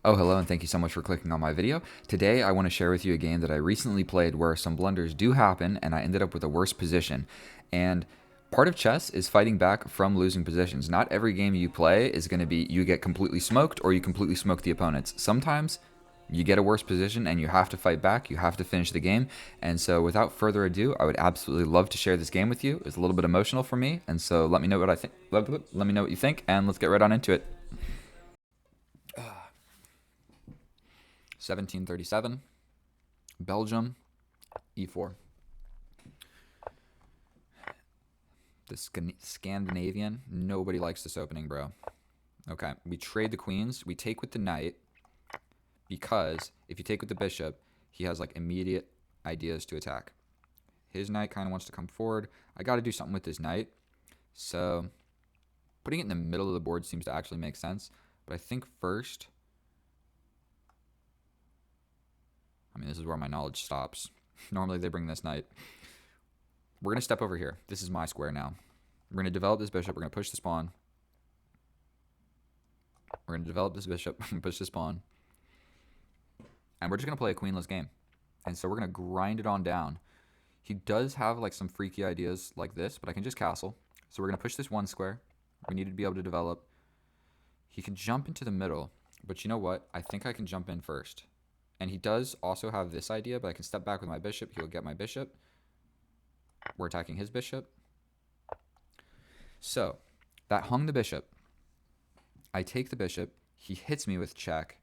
Oh, hello, and thank you so much for clicking on my video. Today, I want to share with you a game that I recently played where some blunders do happen, and I ended up with a worse position. And part of chess is fighting back from losing positions. Not every game you play is going to be you get completely smoked or you completely smoke the opponents. Sometimes you get a worse position and you have to fight back, you have to finish the game. And so, without further ado, I would absolutely love to share this game with you. It's a little bit emotional for me, and so let me know what I think. Let me know what you think, and let's get right on into it. 1737, Belgium, e4. The Scandinavian, nobody likes this opening, bro. Okay, we trade the queens. We take with the knight because if you take with the bishop, he has like immediate ideas to attack. His knight kind of wants to come forward. I got to do something with his knight. So putting it in the middle of the board seems to actually make sense. But I think first, this is where my knowledge stops. Normally they bring this knight. We're going to step over here. This is my square now. We're going to develop this bishop. We're going to push this pawn. We're going to develop this bishop, push this pawn. And we're just going to play a queenless game. And so we're going to grind it on down. He does have like some freaky ideas like this, but I can just castle. So we're going to push this one square. We need to be able to develop. He can jump into the middle, but you know what? I think I can jump in first. And he does also have this idea, but I can step back with my bishop. He will get my bishop. We're attacking his bishop. So that hung the bishop. I take the bishop. He hits me with check.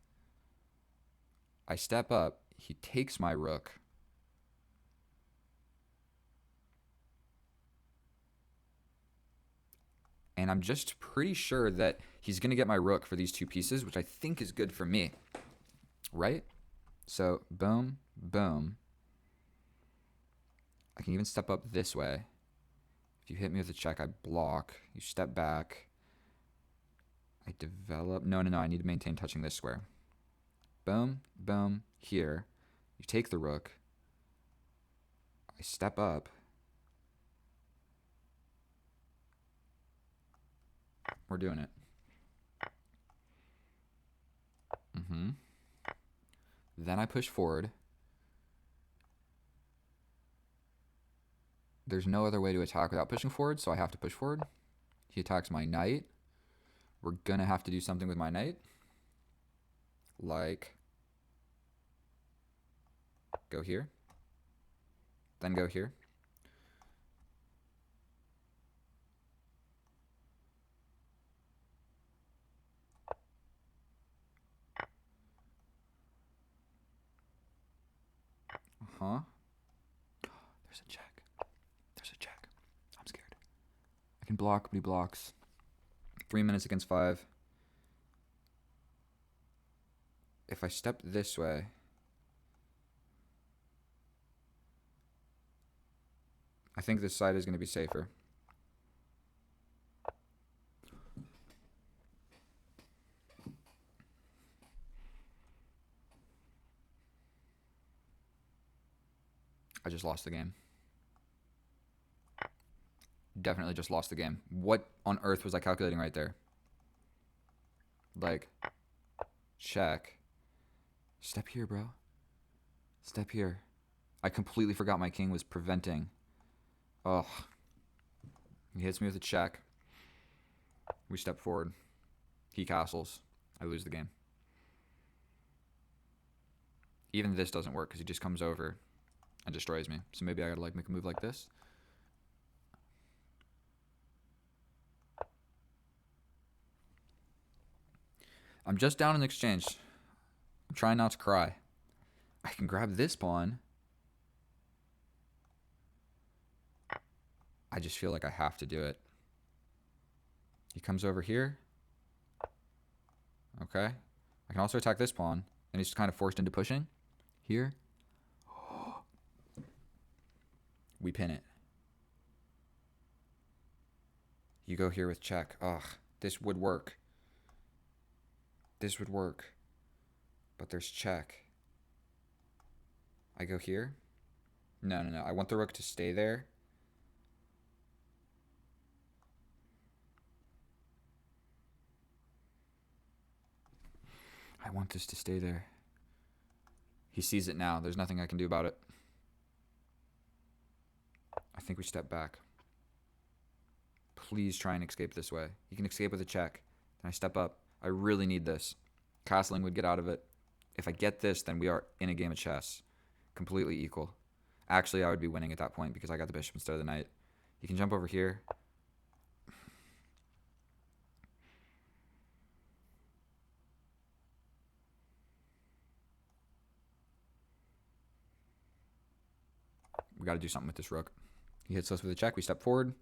I step up. He takes my rook. And I'm just pretty sure that he's going to get my rook for these two pieces, which I think is good for me. Right? So boom, boom. I can even step up this way. If you hit me with a check, I block. You step back. I develop. No, I need to maintain touching this square. Boom, boom, here. You take the rook. I step up. We're doing it. Then I push forward. There's no other way to attack without pushing forward, so I have to push forward. He attacks my knight. We're going to have to do something with my knight. Like, go here. Then go here. There's a check. There's a check. I'm scared. I can block, but he blocks. 3 minutes against 5. If I step this way, I think this side is going to be safer. I just lost the game. Definitely just lost the game. What on earth was I calculating right there? Like, check. Step here, bro. Step here. I completely forgot my king was preventing. Oh. He hits me with a check. We step forward. He castles. I lose the game. Even this doesn't work because he just comes over and destroys me. So maybe I gotta like make a move like this. I'm just down in exchange. I'm trying not to cry. I can grab this pawn. I just feel like I have to do it. He comes over here. Okay. I can also attack this pawn. And he's kind of forced into pushing. Here. We pin it. You go here with check. Ugh. This would work. This would work. But there's check. I go here. No. I want the rook to stay there. want this to stay there. He sees it now. There's nothing I can do about it. I think we step back. Please try and escape this way. You can escape with a check. Then I step up. I really need this. Castling would get out of it. If I get this, then we are in a game of chess. Completely equal. Actually, I would be winning at that point because I got the bishop instead of the knight. He can jump over here. We got to do something with this rook. He hits us with a check. We step forward.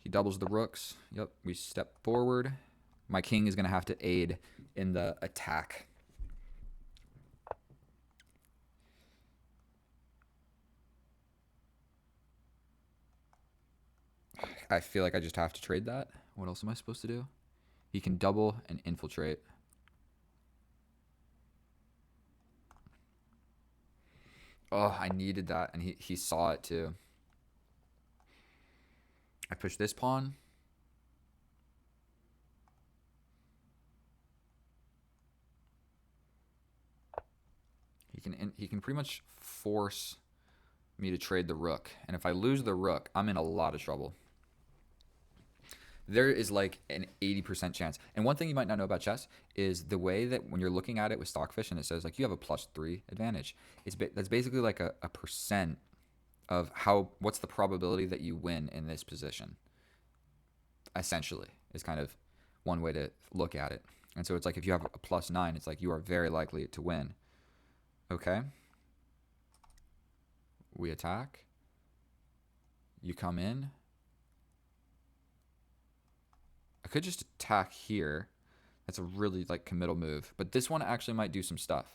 He doubles the rooks. Yep, we step forward. My king is going to have to aid in the attack. I feel like I just have to trade that. What else am I supposed to do? He can double and infiltrate. Oh, I needed that, and he saw it too. I push this pawn. He can pretty much force me to trade the rook, and if I lose the rook, I'm in a lot of trouble. There is like an 80% chance. And one thing you might not know about chess is the way that when you're looking at it with Stockfish and it says like you have a +3 advantage. That's basically like a percent of what's the probability that you win in this position. Essentially, is kind of one way to look at it. And so it's like if you have a +9, it's like you are very likely to win. Okay. We attack. You come in. I could just attack here. That's a really like committal move. But this one actually might do some stuff.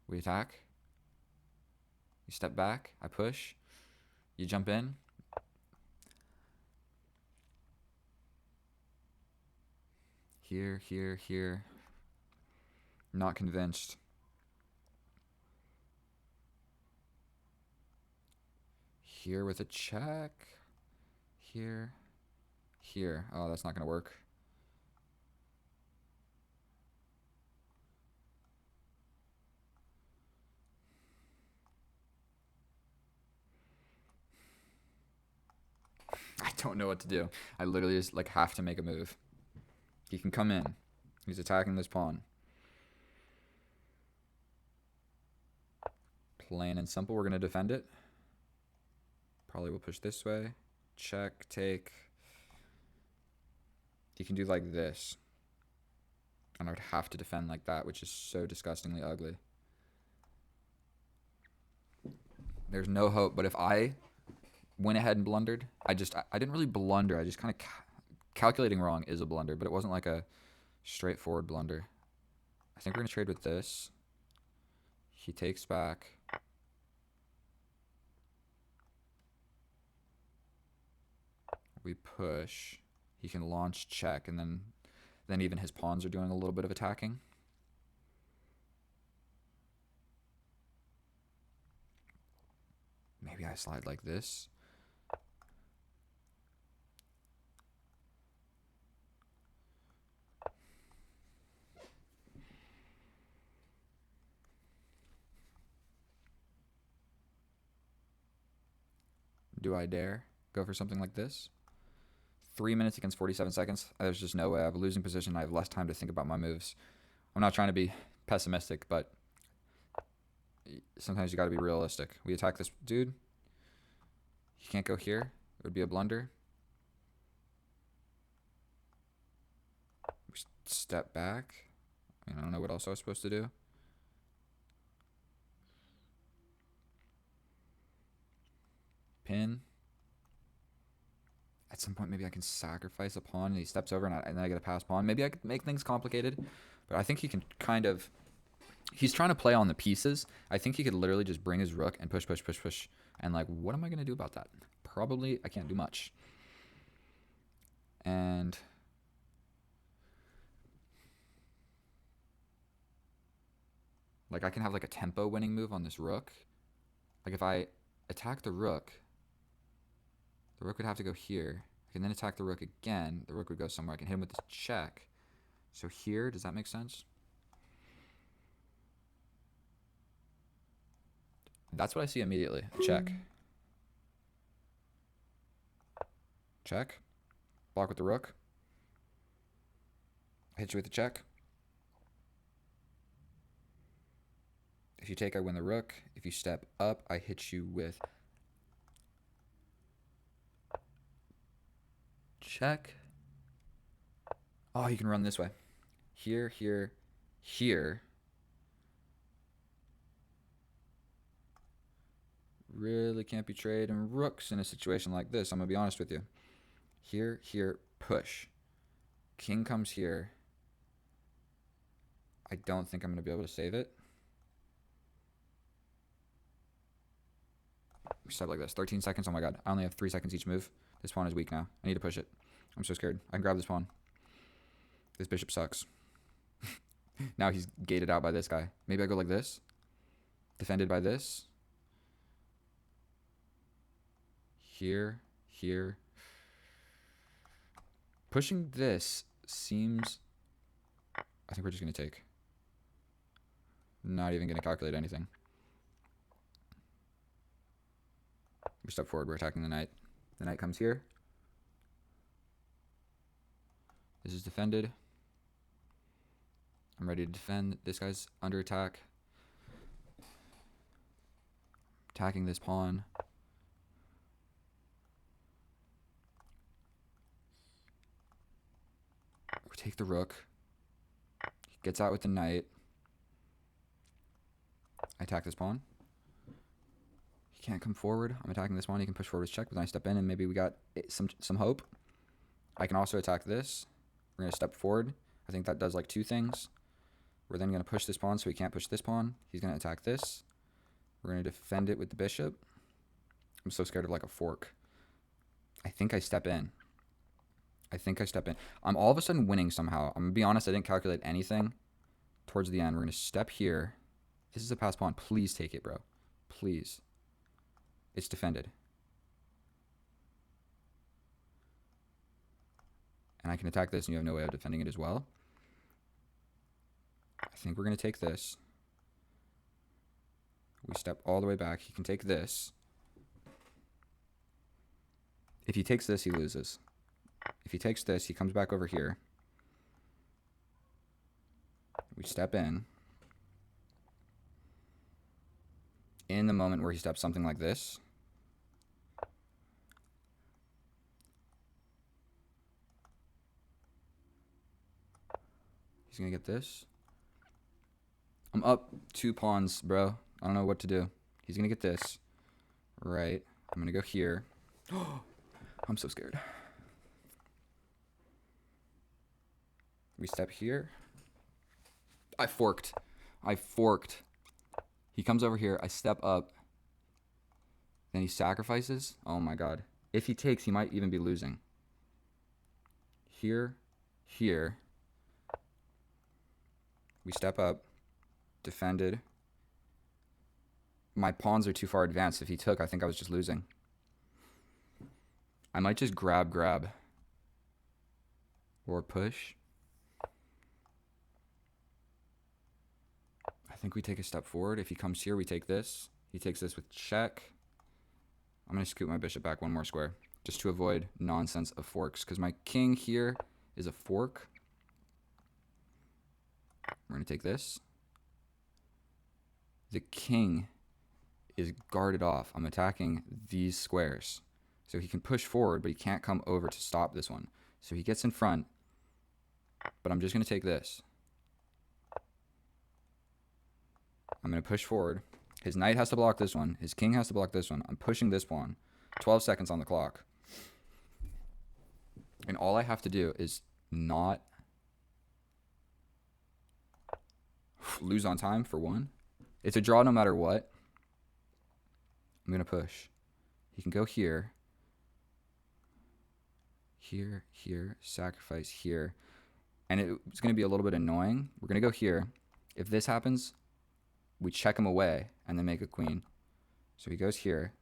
We attack. You step back. I push. You jump in. Here, here, here. Not convinced. Here with a check. Here. Here. Oh, that's not going to work. I don't know what to do. I literally just like have to make a move. He can come in. He's attacking this pawn. Plain and simple. We're going to defend it. Probably will push this way. Check, take. He can do like this. And I would have to defend like that, which is so disgustingly ugly. There's no hope. But if I went ahead and blundered, I didn't really blunder. I just kind of calculating wrong is a blunder, but it wasn't like a straightforward blunder. I think we're going to trade with this. He takes back. We push. He can launch check, and then even his pawns are doing a little bit of attacking. Maybe I slide like this. Do I dare go for something like this? 3 minutes against 47 seconds. There's just no way. I have a losing position. I have less time to think about my moves. I'm not trying to be pessimistic, but sometimes you got to be realistic. We attack this dude. He can't go here. It would be a blunder. We step back. I don't know what else I was supposed to do. Pin. At some point, maybe I can sacrifice a pawn, and he steps over, and then I get a pass pawn. Maybe I could make things complicated, but I think he can kind of... He's trying to play on the pieces. I think he could literally just bring his rook and push, push, push, push. And, like, what am I going to do about that? Probably I can't do much. And... like, I can have, like, a tempo winning move on this rook. Like, if I attack the rook would have to go here. I can then attack the rook again. The rook would go somewhere. I can hit him with this check. So here, does that make sense? That's what I see immediately. Check. Check. Block with the rook. I hit you with the check. If you take, I win the rook. If you step up, I hit you with check. Oh, you can run this way. Here, here, here. Really can't be trading rooks in a situation like this. I'm going to be honest with you. Here, here, push. King comes here. I don't think I'm going to be able to save it. We step like this. 13 seconds. Oh my god. I only have 3 seconds each move. This pawn is weak now. I need to push it. I'm so scared. I can grab this pawn. This bishop sucks. Now he's gated out by this guy. Maybe I go like this. Defended by this. Here. Here. Pushing this seems... I think we're just going to take. Not even going to calculate anything. We step forward. We're attacking the knight. The knight comes here. This is defended. I'm ready to defend. This guy's under attack. Attacking this pawn. We take the rook. He gets out with the knight. I attack this pawn. He can't come forward. I'm attacking this pawn. He can push forward his check, but then I step in and maybe we got some hope. I can also attack this. We're going to step forward. I think that does like 2 things. We're then going to push this pawn so he can't push this pawn. He's going to attack this. We're going to defend it with the bishop. I'm so scared of like a fork. I think I step in. I'm all of a sudden winning somehow. I'm going to be honest, I didn't calculate anything towards the end. We're going to step here. This is a pass pawn. Please take it, bro. Please. It's defended. And I can attack this and you have no way of defending it as well. I think we're going to take this. We step all the way back. He can take this. If he takes this, he loses. If he takes this, he comes back over here. We step in. In the moment where he steps something like this, he's going to get this. I'm up 2 pawns, bro. I don't know what to do. He's going to get this. Right. I'm going to go here. I'm so scared. We step here. I forked. He comes over here. I step up. Then he sacrifices. Oh my god. If he takes, he might even be losing. Here. Here. We step up. Defended. My pawns are too far advanced. If he took, I think I was just losing. I might just grab. Or push. I think we take a step forward. If he comes here, we take this. He takes this with check. I'm going to scoot my bishop back 1 more square. Just to avoid nonsense of forks. Because my king here is a fork. We're going to take this. The king is guarded off. I'm attacking these squares. So he can push forward, but he can't come over to stop this one. So he gets in front. But I'm just going to take this. I'm going to push forward. His knight has to block this one. His king has to block this one. I'm pushing this pawn. 12 seconds on the clock. And all I have to do is not lose on time for 1. It's a draw no matter what. I'm going to push. He can go here. Here, here, sacrifice here. And it's going to be a little bit annoying. We're going to go here. If this happens, we check him away and then make a queen. So he goes here.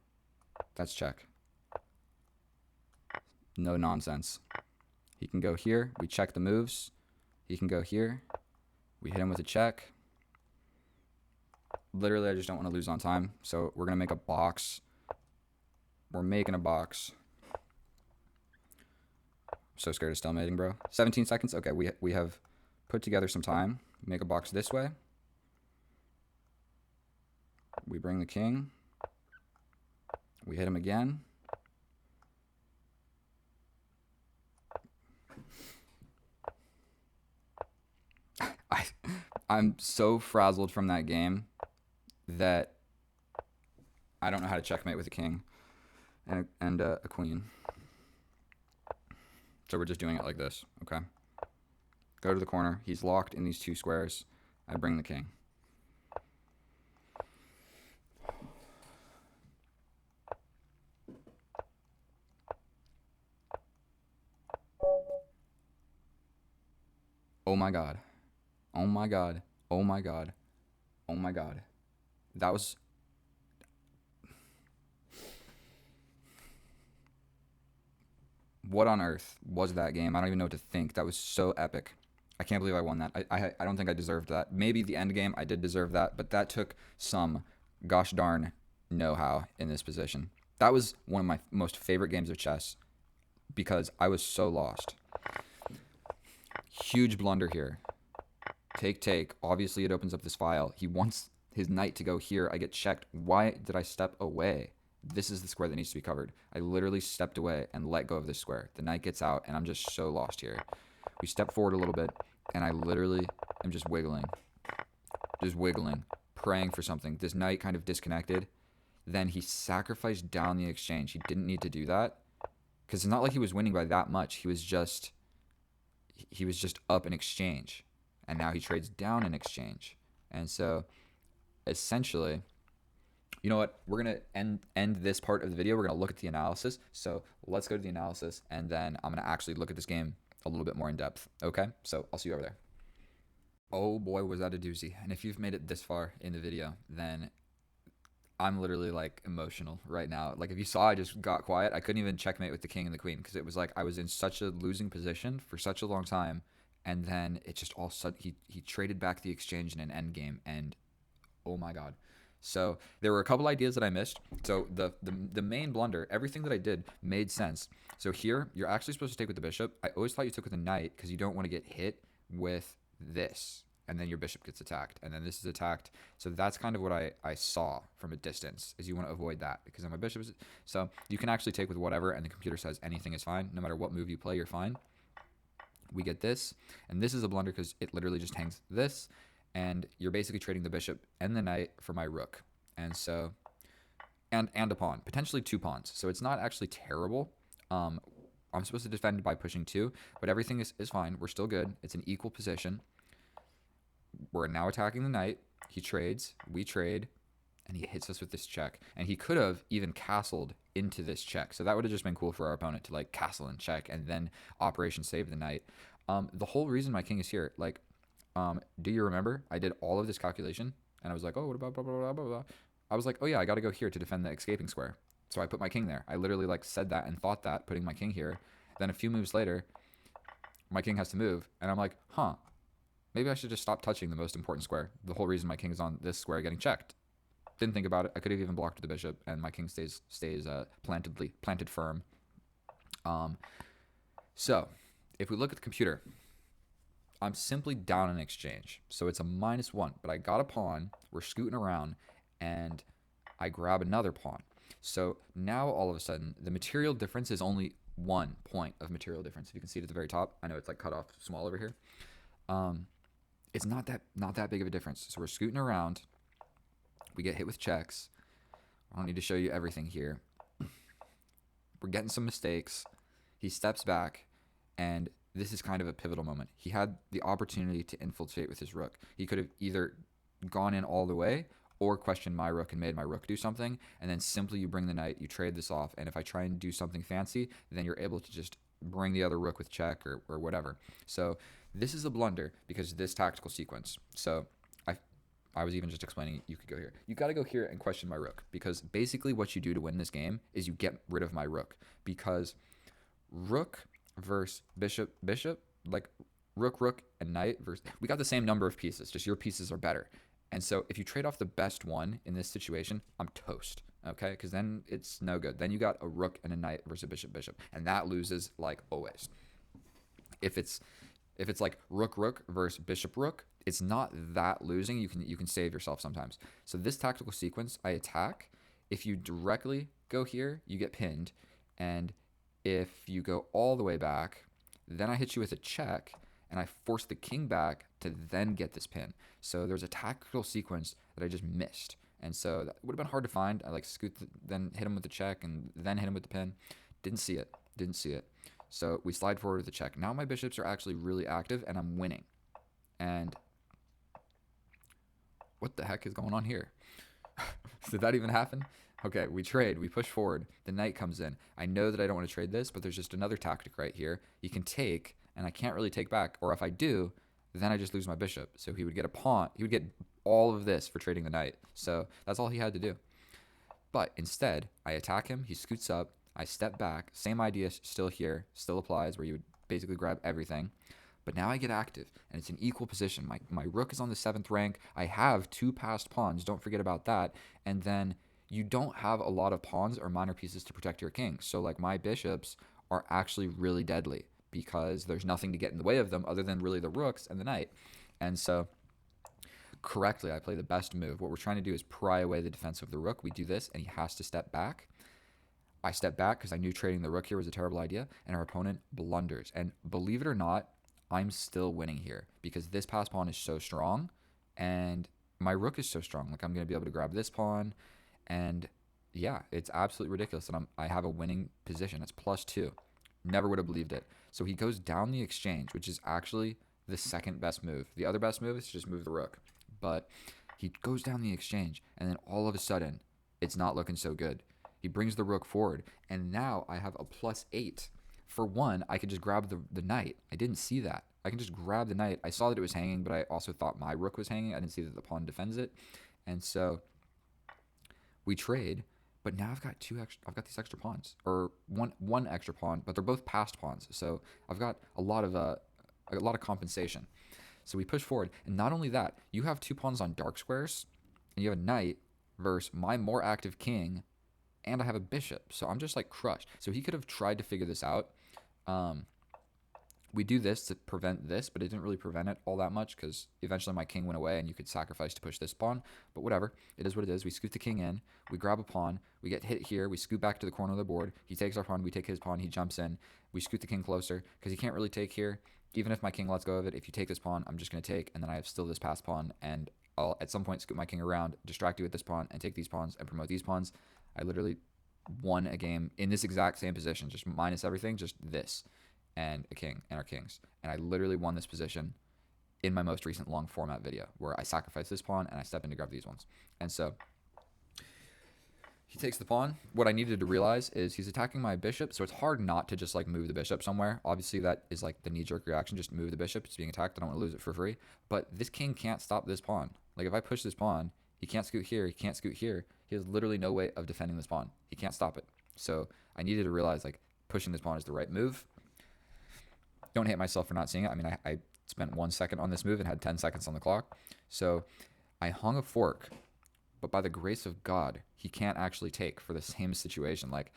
That's check. No nonsense. He can go here. We check the moves. He can go here. We hit him with a check. Literally, I just don't want to lose on time. So we're going to make a box. We're making a box. I'm so scared of stalemating, bro. 17 seconds. Okay, we have put together some time. Make a box this way. We bring the king. We hit him again. I'm so frazzled from that game that I don't know how to checkmate with a king and a queen. So we're just doing it like this, okay? Go to the corner. He's locked in these 2 squares. I bring the king. Oh my god. Oh my god. Oh my god. Oh my god. That was... What on earth was that game? I don't even know what to think. That was so epic. I can't believe I won that. I don't think I deserved that. Maybe the end game, I did deserve that, but that took some gosh darn know-how in this position. That was one of my most favorite games of chess because I was so lost. Huge blunder here. Take. Obviously, it opens up this file. He wants his knight to go here. I get checked. Why did I step away? This is the square that needs to be covered. I literally stepped away and let go of this square. The knight gets out, and I'm just so lost here. We step forward a little bit, and I literally am just wiggling, praying for something. This knight kind of disconnected. Then he sacrificed down the exchange. He didn't need to do that because it's not like he was winning by that much. He was just up in exchange, and now he trades down in exchange. And so essentially, you know what? We're going to end this part of the video. We're going to look at the analysis. So let's go to the analysis, and then I'm going to actually look at this game a little bit more in depth. Okay? So I'll see you over there. Oh boy, was that a doozy. And if you've made it this far in the video, then I'm literally like emotional right now. Like if you saw, I just got quiet. I couldn't even checkmate with the king and the queen because it was like I was in such a losing position for such a long time. And then it just all sudden, he traded back the exchange in an end game, and oh my god. So there were a couple ideas that I missed. So the main blunder, everything that I did made sense. So here, you're actually supposed to take with the bishop. I always thought you took with the knight because you don't want to get hit with this. And then your bishop gets attacked. And then this is attacked. So that's kind of what I saw from a distance, is you want to avoid that because then my bishop is... So you can actually take with whatever, and the computer says anything is fine. No matter what move you play, you're fine. We get this. And this is a blunder because it literally just hangs this. And you're basically trading the bishop and the knight for my rook. And so, and a pawn, potentially 2 pawns. So it's not actually terrible. I'm supposed to defend by pushing 2, but everything is fine. We're still good. It's an equal position. We're now attacking the knight. He trades, we trade, and he hits us with this check. And he could have even castled into this check. So that would have just been cool for our opponent to like castle and check and then operation save the knight. The whole reason my king is here, like, do you remember? I did all of this calculation, and I was like, oh, what about blah, blah, blah, blah, blah. I was like, oh yeah, I got to go here to defend the escaping square. So I put my king there. I literally like said that and thought that, putting my king here. Then a few moves later, my king has to move, and I'm like, huh, maybe I should just stop touching the most important square. The whole reason my king is on this square getting checked. Didn't think about it. I could have even blocked the bishop, and my king stays planted firm. So if we look at the computer, I'm simply down in exchange. So it's a -1, but I got a pawn. We're scooting around, and I grab another pawn. So now all of a sudden, the material difference is only 1 point of material difference. If you can see it at the very top, I know it's like cut off small over here. It's not that big of a difference. So we're scooting around. We get hit with checks. I don't need to show you everything here. We're getting some mistakes. He steps back, and this is kind of a pivotal moment. He had the opportunity to infiltrate with his rook. He could have either gone in all the way or questioned my rook and made my rook do something, and then simply you bring the knight, you trade this off, and if I try and do something fancy, then you're able to just bring the other rook with check or whatever. So this is a blunder because of this tactical sequence. So I was even just explaining you could go here. You got to go here and question my rook, because basically what you do to win this game is you get rid of my rook, because rook versus bishop, bishop, like rook, rook, and knight versus, we got the same number of pieces, just your pieces are better. And so if you trade off the best one in this situation, I'm toast, okay? Because then it's no good. Then you got a rook and a knight versus a bishop, bishop, and that loses like always. If it's like rook, rook versus bishop, rook, it's not that losing. You can save yourself sometimes. So this tactical sequence, I attack. If you directly go here, you get pinned, and if you go all the way back, then I hit you with a check, and I force the king back to then get this pin. So there's a tactical sequence that I just missed. And so that would have been hard to find. I like then hit him with the check and then hit him with the pin. Didn't see it. Didn't see it. So we slide forward with the check. Now my bishops are actually really active and I'm winning. And what the heck is going on here? Did that even happen? Okay, we trade. We push forward. The knight comes in. I know that I don't want to trade this, but there's just another tactic right here. You can take, and I can't really take back. Or if I do, then I just lose my bishop. So he would get a pawn. He would get all of this for trading the knight. So that's all he had to do. But instead, I attack him. He scoots up. I step back. Same idea still here. Still applies, where you would basically grab everything. But now I get active, and it's an equal position. My rook is on the 7th rank. I have 2 passed pawns. Don't forget about that. And then you don't have a lot of pawns or minor pieces to protect your king. So like my bishops are actually really deadly because there's nothing to get in the way of them other than really the rooks and the knight. And so correctly, I play the best move. What we're trying to do is pry away the defense of the rook. We do this, and he has to step back. I step back because I knew trading the rook here was a terrible idea, and our opponent blunders. And believe it or not, I'm still winning here because this pass pawn is so strong, and my rook is so strong. Like I'm going to be able to grab this pawn, and yeah, it's absolutely ridiculous. And I have a winning position. It's +2. Never would have believed it. So he goes down the exchange, which is actually the second best move. The other best move is to just move the rook. But he goes down the exchange, and then all of a sudden, it's not looking so good. He brings the rook forward, and now I have a +8. For one, I could just grab the knight. I didn't see that. I can just grab the knight. I saw that it was hanging, but I also thought my rook was hanging. I didn't see that the pawn defends it. And so we trade, but now I've got these extra pawns, or one extra pawn, but they're both passed pawns. So I've got a lot of compensation. So we push forward, and not only that, you have 2 pawns on dark squares, and you have a knight versus my more active king, and I have a bishop. So I'm just like crushed. So he could have tried to figure this out. We do this to prevent this, but it didn't really prevent it all that much because eventually my king went away and you could sacrifice to push this pawn. But whatever, it is what it is. We scoot the king in, we grab a pawn, we get hit here, we scoot back to the corner of the board. He takes our pawn, we take his pawn, he jumps in. We scoot the king closer because he can't really take here. Even if my king lets go of it, if you take this pawn, I'm just going to take, and then I have still this passed pawn, and I'll at some point scoot my king around, distract you with this pawn, and take these pawns and promote these pawns. I literally won a game in this exact same position, just minus everything, just this and a king and our kings. And I literally won this position in my most recent long format video where I sacrifice this pawn and I step in to grab these ones. And so he takes the pawn. What I needed to realize is he's attacking my bishop, so it's hard not to just like move the bishop somewhere. Obviously that is like the knee-jerk reaction, just move the bishop. It's being attacked. I don't want to lose it for free. But this king can't stop this pawn. Like if I push this pawn, he can't scoot here, he can't scoot here. He has literally no way of defending this pawn. He can't stop it. So I needed to realize like pushing this pawn is the right move. Don't hate myself for not seeing it. I mean, I spent 1 second on this move and had 10 seconds on the clock. So I hung a fork, but by the grace of God, he can't actually take for the same situation. Like,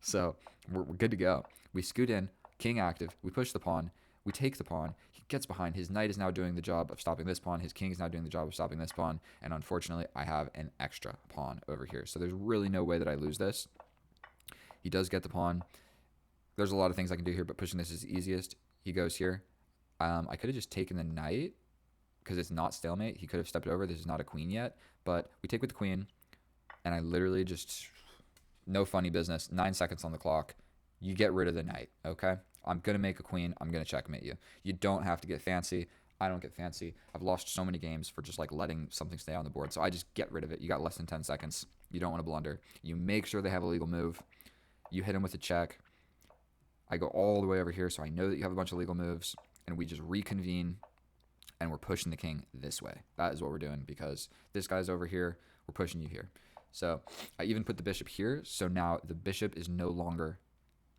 so we're good to go. We scoot in, king active, we push the pawn, we take the pawn, he gets behind, his knight is now doing the job of stopping this pawn, his king is now doing the job of stopping this pawn, and unfortunately, I have an extra pawn over here. So there's really no way that I lose this. He does get the pawn. There's a lot of things I can do here, but pushing this is the easiest. He goes here. I could have just taken the knight because it's not stalemate. He could have stepped over. This is not a queen yet, but we take with the queen, and I literally just, no funny business, 9 seconds on the clock. You get rid of the knight, okay? I'm going to make a queen. I'm going to checkmate you. You don't have to get fancy. I don't get fancy. I've lost so many games for just like letting something stay on the board, so I just get rid of it. You got less than 10 seconds. You don't want to blunder. You make sure they have a legal move. You hit him with a check. I go all the way over here, so I know that you have a bunch of legal moves, and we just reconvene, and we're pushing the king this way. That is what we're doing, because this guy's over here, we're pushing you here. So I even put the bishop here, so now the bishop is no longer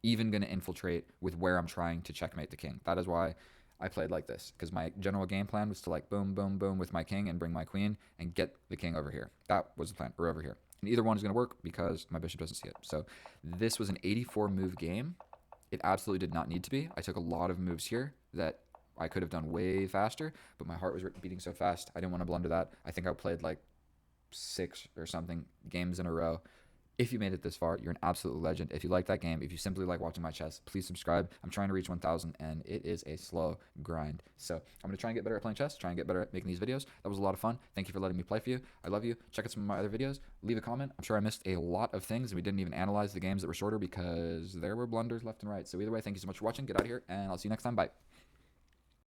even going to infiltrate with where I'm trying to checkmate the king. That is why I played like this, because my general game plan was to like boom, boom, boom with my king and bring my queen and get the king over here. That was the plan, or over here. And either one is going to work because my bishop doesn't see it. So this was an 84 move game. It absolutely did not need to be. I took a lot of moves here that I could have done way faster, but my heart was beating so fast. I didn't want to blunder that. I think I played like 6 or something games in a row. If you made it this far, you're an absolute legend. If you like that game, if you simply like watching my chess, please subscribe. I'm trying to reach 1,000, and it is a slow grind. So I'm going to try and get better at playing chess, try and get better at making these videos. That was a lot of fun. Thank you for letting me play for you. I love you. Check out some of my other videos. Leave a comment. I'm sure I missed a lot of things, and we didn't even analyze the games that were shorter because there were blunders left and right. So either way, thank you so much for watching. Get out of here, and I'll see you next time. Bye.